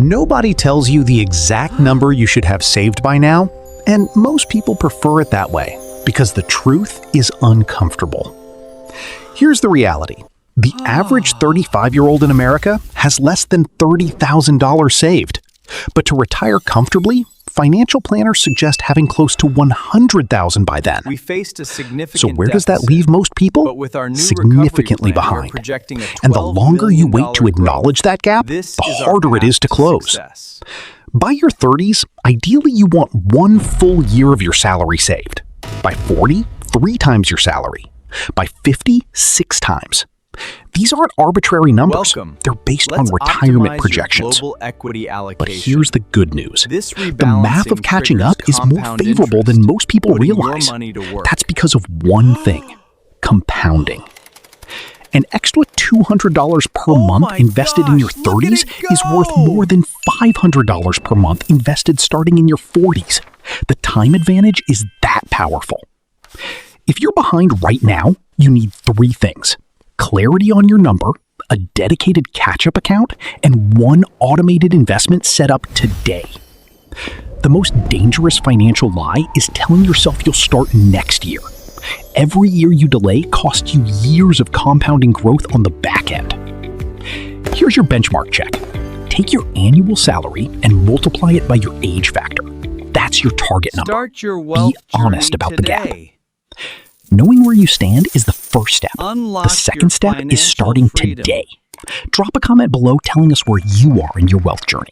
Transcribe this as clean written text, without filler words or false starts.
Nobody tells you the exact number you should have saved by now, and most people prefer it that way because the truth is uncomfortable. Here's the reality. The average 35-year-old in America has less than $30,000 saved. But to retire comfortably, financial planners suggest having close to $100,000 by then. We faced a significant So where does that deficit, leave most people? but with our new Significantly recovery plan, behind. we're projecting a And the $12 longer you million wait to growth. acknowledge that gap, This the is our harder it path is to close. success. By your 30s, ideally you want 1 full year of your salary saved. By 40, 3 times your salary. By 50, 6 times. These aren't arbitrary numbers. Welcome. They're based Let's on retirement optimize your projections. global equity But allocation. here's the good news. This The math of rebalancing catching triggers up is more compound favorable interest, than most people putting your realize. money to work. That's because of one thing: compounding. An extra $200 per Oh month my invested in your gosh, look at 30s it is worth go! more than $500 per month invested starting in your 40s. The time advantage is that powerful. If you're behind right now, you need 3 things: clarity on your number, a dedicated catch-up account, and one automated investment set up today. The most dangerous financial lie is telling yourself you'll start next year. Every year you delay costs you years of compounding growth on the back end. Here's your benchmark check. Take your annual salary and multiply it by your age factor. That's your target number. Start your wealth Be honest journey about the gap. today. Knowing where you stand is the first step. Unlock The second your step is financial starting freedom. today. Drop a comment below telling us where you are in your wealth journey.